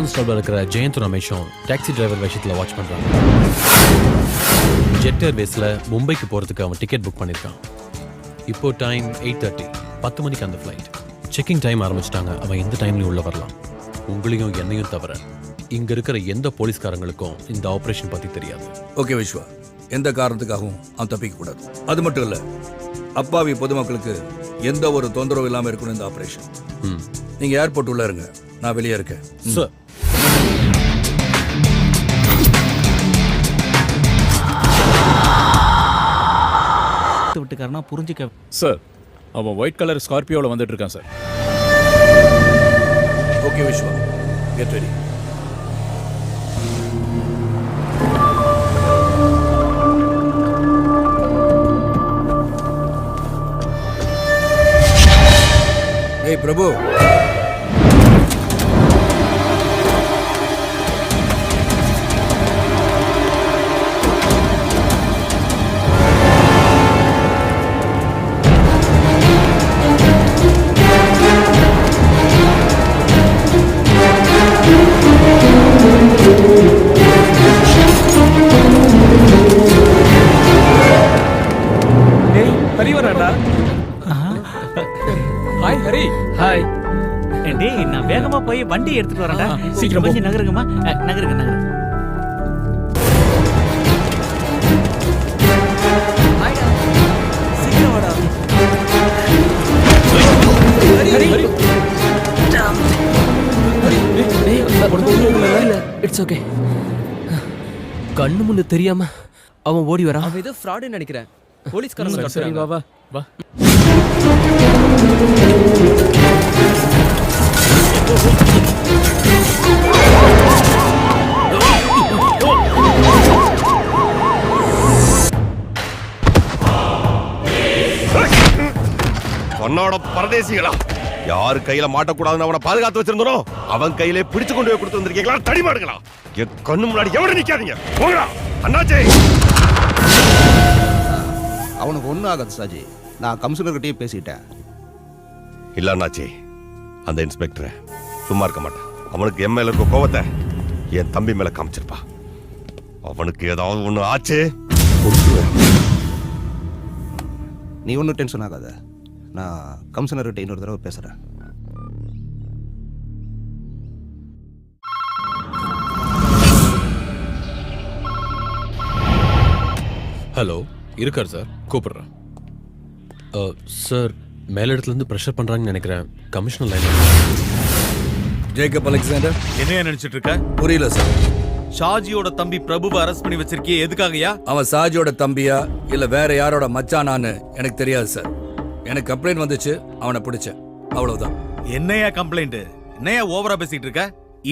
Constable இருக்கிற Jayant ரமேஷும் taxi driver விஷயத்தில் watch பண்ணுறாங்க. ஜெட் ஏர்வேஸில் மும்பைக்கு போகிறதுக்கு அவன் டிக்கெட் புக் பண்ணியிருக்கான். இப்போ டைம் 8:30, 10 மணிக்கு அந்த ஃப்ளைட். செக்கிங் டைம் ஆரம்பிச்சிட்டாங்க. அவன் எந்த டைம்லையும் உள்ளே வரலாம். உங்களையும் என்னையும் தவிர இங்கே இருக்கிற எந்த போலீஸ்காரங்களுக்கும் இந்த ஆப்ரேஷன் பற்றி தெரியாது. ஓகே விஸ்வா, எந்த காரணத்துக்காகவும் அவன் தப்பிக்க கூடாது. அது மட்டும் இல்லை, அப்பாவி பொதுமக்களுக்கு எந்த ஒரு தொந்தரவும் இல்லாமல் இருக்கணும் இந்த ஆப்ரேஷன். நீங்கள் ஏர்போர்ட் உள்ள இருங்க, நான் வெளியே இருக்கேன். சார், விட்டுக்காரனா புரிஞ்சுக்க. சார், அவன் ஒயிட் கலர் ஸ்கார்பியோவில் வந்துட்டு இருக்கான் sir. Okay Vishwa, get ready. ஏய் பிரபு, ஹரி வராடா. ஹாய் ஹரி. ஹாய். டேய், நான் வேகமா போய் வண்டி எடுத்துட்டு வரேன்டா. சீக்கிரம் கொஞ்சம் நகருங்கம்மா. நகருங்க. சீக்கிரம் வாடா. ஹரி. It's okay. கண்ணு முன்னு தெரியாம அவன் ஓடி வரான். அவன் ஏதோ ஃப்ராடுன்னு நினைக்கிறேன். போலீஸ்காரங்க சரி, வா வா வா. உன்னோட பரதேசிகளா, யாரு கையில மாட்டக்கூடாதுன்னு அவனை பாதுகாத்து வச்சிருந்தோம், அவன் கையிலே பிடிச்சு கொண்டு போய் கொடுத்து வந்திருக்கீங்களா? தடிமாடுங்களா, என் கண்ணு முன்னாடி எவரும் நிக்காதீங்க. போங்கடா அண்ணாச்சி. அவனுக்கு ஒன்றும் ஆகாது சாஜி, நான் கமிஷனர்கிட்டயே பேசிட்டேன். இல்ல அண்ணாச்சி, அந்த இன்ஸ்பெக்டர் சும்மா இருக்க மாட்டான். அவனுக்கு என் மேல இருக்க கோவத்தை என் தம்பி மேல காமிச்சிருப்பா. அவனுக்கு ஏதாவது ஒண்ணு ஆச்சு, நீ ஒன்றும் டென்ஷன் ஆகாத, நான் கமிஷனர்கிட்ட இன்னொரு தடவை பேசுகிறேன். ஹலோ, இருக்கார் சார், கூப்பிடுறேன். சார், மேலிடத்துலேருந்து ப்ரெஷர் பண்ணுறாங்கன்னு நினைக்கிறேன். Commissioner line. ஜேக்கப் அலெக்சாண்டர், என்னையா நினைச்சிட்டு இருக்க? புரியல சார். ஷாஜியோட தம்பி பிரபுவை அரெஸ்ட் பண்ணி வச்சிருக்கியே, எதுக்காகயா? அவன் சாஜியோட தம்பியா இல்ல வேற யாரோட மச்சானான்னு எனக்கு தெரியாது சார். எனக்கு கம்ப்ளைண்ட் வந்துச்சு, அவனை பிடிச்சேன், அவ்வளவுதான். என்னையா கம்ப்ளைண்ட்? என்னையா ஓவரா பேசிட்டு இருக்க?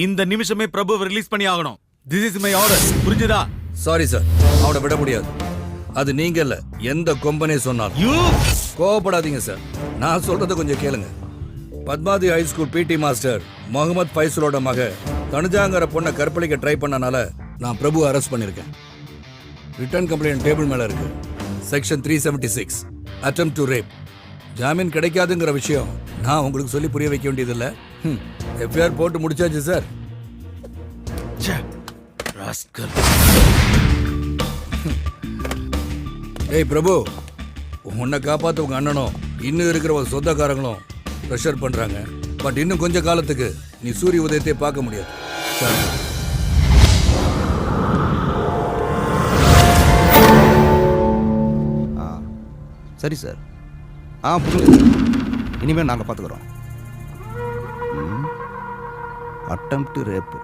இந்த நிமிஷமே பிரபுவை ரிலீஸ் பண்ணி ஆகணும். திஸ் இஸ் மை ஆர்டர், புரிஞ்சுதா? சாரி சார், அவனை விட முடியாது. அது நீங்க இல்ல, எந்த கொம்பனே சொன்னாலும். யூ கோவப்படாதீங்க சார், நான் சொல்றதை கொஞ்சம் கேளுங்க. Padmavathi high school PT master Mohammed ஃபைசலோட மக தனுஜாங்கிற பொண்ணை கற்பழிக்க ட்ரை பண்ணனால நான் பிரபு அரெஸ்ட் பண்ணிருக்கேன். ரிட்டர்ன் கம்ப்ளைண்ட் டேபிள் மேல இருக்கு. Section 376 attempt to rape. ஜாமீன் கிடைக்காதுங்கிற விஷயம் நான் உங்களுக்கு சொல்லி புரிய வைக்க வேண்டியதில்லை. எஃப்ஐஆர் போட்டு முடிச்சாச்சு சார். ஏய் பிரபு, உன்னை காப்பாற்ற உங்க அண்ணனும் இன்னும் இருக்கிற ஒரு சொந்தக்காரங்களும் ப்ரெஷர் பண்றாங்க. பட் இன்னும் கொஞ்ச காலத்துக்கு நீ சூரிய உதயத்தை பார்க்க முடியாது சார். சரி சார், புரியுது. இனிமேல் நாங்கள் பார்த்துக்குறோம். அட்டெம்ப்ட் ரேப்பு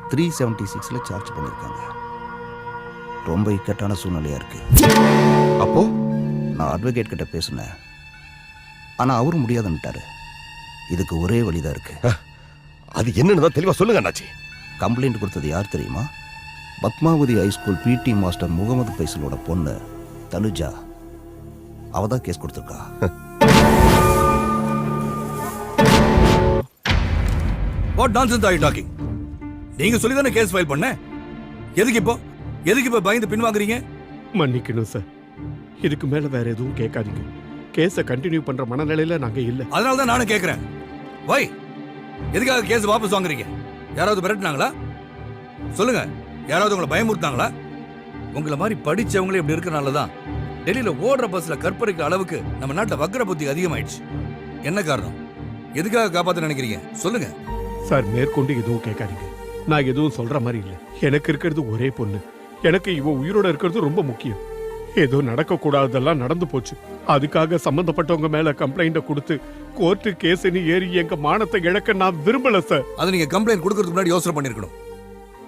376 சார்ஜ் பண்ணியிருக்காங்க. ரொம்ப இக்கட்டான சூழ்நிலையாக இருக்கு. அப்போ நான் அட்வொகேட் கிட்ட பேசினேன், ஆனால் அவரும் முடியாதுன்னுட்டாரு. இதுக்கு ஒரே வழிதான் இருக்கு. அது என்னன்னு தெளிவா சொல்லுங்க அண்ணாச்சி. கம்ப்ளைண்ட் கொடுத்தது யார் தெரியுமா? Padmavathi high school PT master Mohammed ஃபைசலோட பொண்ணு தனுஜா. அவ தான் கேஸ் கொடுத்துருக்கா. What nonsense are you talking? நீங்க சொல்லி தானே கேஸ் ஃபைல் பண்ண. எதுக்கு இப்போ பயந்து பின்வாங்குறீங்க? மன்னிக்கணும் சார், இதுக்கு மேல வேற எதுவும் கேட்காதீங்க. கேஸை கண்டினியூ பண்ற மனநிலையில நாங்க இல்ல. அதனால தான் நானும் கேட்கிறேன். வை, எதுக்காக கேஸ் வாபஸ் வாங்குறீங்க? யாராவது மிரட்டினாங்களா? சொல்லுங்க, யாராவது உங்களை பயமுறுத்தாங்களா? உங்களை மாதிரி படிச்சவங்களே இப்படி இருக்கனால தான் டெல்லியில ஓடுற பஸ்ல கற்பழிக்கிற அளவுக்கு நம்ம நாட்டுல வக்ர புத்தி அதிகமாயிடுச்சு. என்ன காரணம்? எதுக்காக காப்பாத்த நினைக்கிறீங்க? சொல்லுங்க. சார் மேற்கொண்டு எதுவும் கேட்காதீங்க. நான் எதுவும் சொல்ற மாதிரி இல்லை. எனக்கு இருக்கிறது ஒரே பொண்ணு. எனக்கு இவ உயிரோட இருக்கிறது ரொம்ப முக்கியம். ஏதோ நடக்கக்கூடாததெல்லாம் நடந்து போச்சு. அதுக்காக சம்பந்தப்பட்டவங்க மேல கம்ப்ளைண்ட கொடுத்து கோர்ட்டு கேஸ்ன்னு ஏறி எங்க மானத்தை இழக்க நான் விரும்பல சார். அதை நீங்க கம்ப்ளைண்ட் கொடுக்கறதுக்கு முன்னாடி யோசனை பண்ணிருக்கணும்.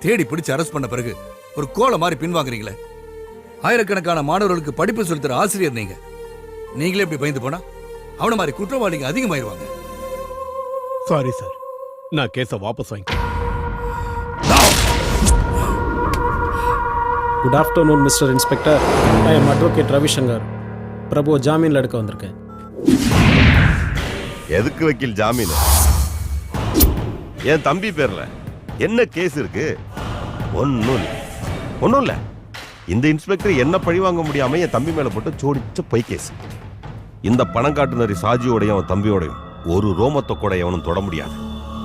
தேடி பிடிச்சு அரெஸ்ட் பண்ண பிறகு ஒரு கோலை மாதிரி பின்வாங்குறீங்களே. ஆயிரக்கணக்கான மாணவர்களுக்கு படிப்பு சொல்லித்தர ஆசிரியர் நீங்க. நீங்களே இப்படி பயந்து போனா அவன மாதிரி குற்றவாளிங்க அதிகமாயிருவாங்க. சாரி சார், நான் கேஸை வாபஸ் வாங்கிக்கிறேன். Good afternoon mister inspector. I am advocate Ravishankar. Prabhu ஜாமீன்ல எடுக்க வந்திருக்கேன். எதுக்கு வக்கீல் ஜாமீன்? என் தம்பி பேர்ல என்ன கேஸ் இருக்கு? ஒன்னும் இல்ல. இந்த இன்ஸ்பெக்டர் என்ன பழி வாங்க முடியாம என் தம்பி மேல போட்டு சோடிச்ச பொய் கேஸ். இந்த பணம் காட்டுனரி சாஜியோடையும் அவன் தம்பியோடையும் ஒரு ரோமத்தை கூட எவனும் தொட முடியாது.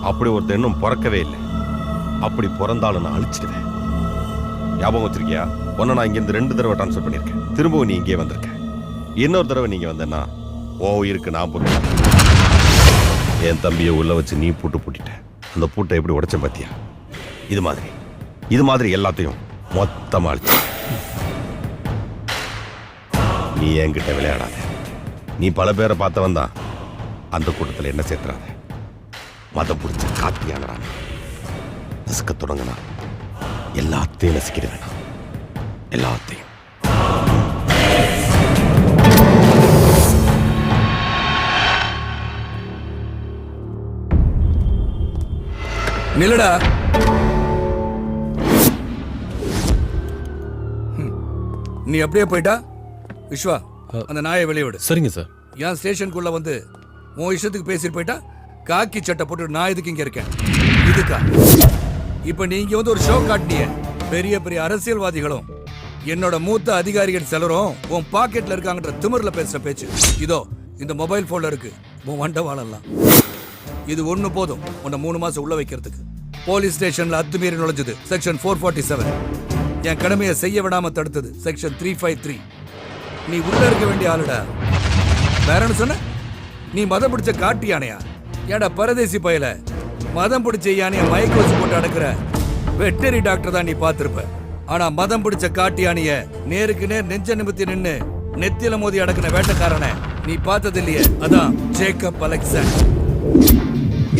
அப்படி ஒருத்தர் இன்னும் பிறக்கவே இல்லை. அப்படி பிறந்தாலும் நான் அழிச்சிடுவேன். ஞாபகம் வச்சிருக்கியா? ஒன்னு நான் இங்கிருந்து 2 தடவை ட்ரான்ஸ்ஃபர் பண்ணியிருக்கேன். திரும்பவும் நீ இங்கே வந்திருக்க. இன்னொரு தடவை நீங்க வந்தேன்னா ஓ இருக்கு நான் புரிஞ்சேன். என் தம்பியை உள்ள வச்சு நீ பூட்டிட்ட. அந்த பூட்டை எப்படி உடைச்ச பாத்தியா? இது மாதிரி எல்லாத்தையும் மொத்தமா அழிச்சு. நீ என்கிட்ட விளையாடாத. நீ பல பேரை பார்த்தவன் தான். அந்த கூட்டத்தில் என்ன சேர்த்துறாத. மதம் பிடிச்ச காத்தியானடா. நசுக்க தொடங்கினா எல்லாத்தையும் நசுக்கிடுவேன். எல்லாத்தையும். நில்லடா. நீ அப்படியே போயிட்டா விஸ்வா, அந்த நாயை வெளியே விடு. சரிங்க சார். என் ஸ்டேஷனுக்குள்ள வந்து உன் இஷ்டத்துக்கு பேசிட்டு போயிட்டா காக்கி சட்டை போட்டு நான் இதுக்கு இங்க இருக்கேன். இதுக்கா இப்ப நீங்க வந்து ஒரு ஷோ காட்டினிய. பெரிய பெரிய அரசியல்வாதிகளும் என்னோட மூத்த அதிகாரிகள் சிலரும் உன் பாக்கெட்ல இருக்காங்கன்ற திமிர்ல பேசுற பேச்சு. இதோ இந்த மொபைல் போன்ல இருக்கு. உன் வண்டவாளெல்லாம் இது ஒண்ணு போதும் உன்னை 3 மாசம் உள்ள வைக்கிறதுக்கு. போலீஸ் ஸ்டேஷன்ல அத்துமீறி நுழைஞ்சது செக்ஷன் 447. என் கடமையை செய்ய விடாம தடுத்தது செக்ஷன் 353. நீ உள்ள இருக்க வேண்டிய ஆளுடா. வேற என்ன சொன்ன? நீ மதம் பிடிச்ச காட்டு யானையா? ஏடா பரதேசி பயல, மதம் பிடிச்ச யானைய மயக்க வச்சு போட்டு அடக்குற வெட்டரி டாக்டர் தான் நீ பார்த்திருப்ப. ஆனா மதம் பிடிச்ச காட்டு யானைய நேருக்கு நேர் நெஞ்ச நிமித்தி நின்னு நெத்தியில மோதி அடக்குன வேட்டக்காரனை நீ பார்த்தது இல்லையே. அதான் ஜேக்கப் அலெக்சாண்டர்.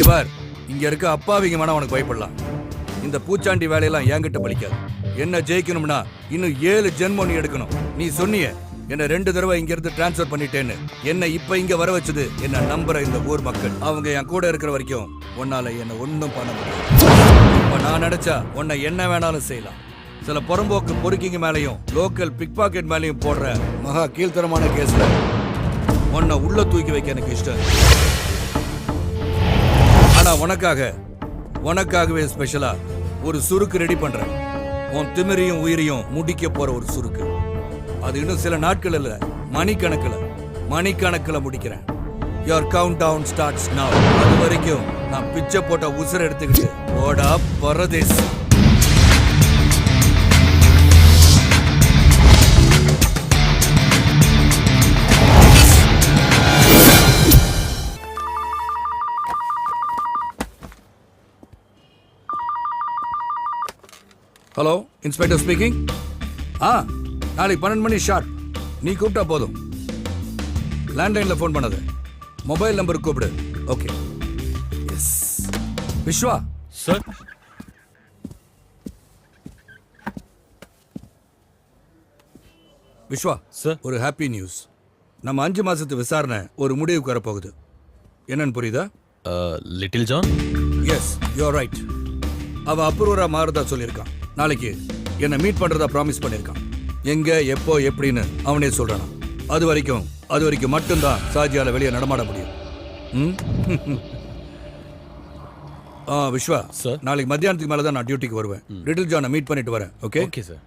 இவர் இங்க இருக்க அப்பாவிங்க வேணா உனக்கு பயப்படலாம். இந்த பூச்சாண்டி வேலையெல்லாம் என்கிட்ட பலிக்காது. என்ன ஜெயிக்கணும்னா இன்னும் 7 ஜென்மம் நீ எடுக்கணும். நீ சொன்னிய என்ன 2 தடவை இங்க இருந்து டிரான்ஸ்பர் பண்ணிட்டேன்னு. என்ன இப்ப இங்க வர வச்சது என்ன நம்புற இந்த ஊர் மக்கள். அவங்க என் கூட இருக்கிற வரைக்கும் உன்னால என்ன ஒண்ணும் பண்ண முடியாது. இப்ப நான் நினைச்சா உன்னை என்ன வேணாலும் செய்யலாம். சில புறம்போக்கு பொறுக்கிங்க மேலையும் லோக்கல் பிக் பாக்கெட் மேலையும் போடுற மகா கீழ்த்தரமான கேஸ்ல உன்னை உள்ள தூக்கி வைக்க எனக்கு இஷ்டம். ஆனா உனக்காகவே ஸ்பெஷலா ஒரு சுருக்கு ரெடி பண்றேன். உன் திமிரையும் உயிரையும் முடிக்க போற ஒரு சுருக்கு. அது இன்னும் சில நாட்கள் இல்ல, மணிக்கணக்கில் முடிக்கிறேன். Your countdown starts now. அது வரைக்கும் நான் பிச்சை போட்ட உசுரை எடுத்துக்கிட்டு ஓடா பரதேஸ். Hello, inspector speaking. நாளைக்கு 12 மணி ஷார்ட் நீ கூப்பிட்டா போதும். லேண்ட்லைன்ல ஃபோன் பண்ணது, மொபைல் நம்பருக்கு கூப்பிடு. Okay. Yes. Vishwa sir. Vishwa sir. ஒரு ஹாப்பி நியூஸ். நம்ம 5 மாசத்து விசாரணை ஒரு முடிவுக்கு வரப்போகுது. என்னன்னு புரியுதா? Little John. Yes, you are right. அவ அப்ரூவரா மாறுதா சொல்லியிருக்கான். நாளைக்கு என்னை மீட் பண்றதா ப்ராமிஸ் பண்ணியிருக்கான். எங்க எப்போ எப்படின்னு அவனே சொல்றானா. அது வரைக்கும் மட்டும்தான் சாஜியால வெளியே நடமாட முடியும். விஸ்வா சார், நாளைக்கு மத்தியானத்துக்கு மேல தான் நான் டியூட்டிக்கு வருவேன். லிட்டில் ஜானை மீட் பண்ணிட்டு வரேன். Okay okay sir.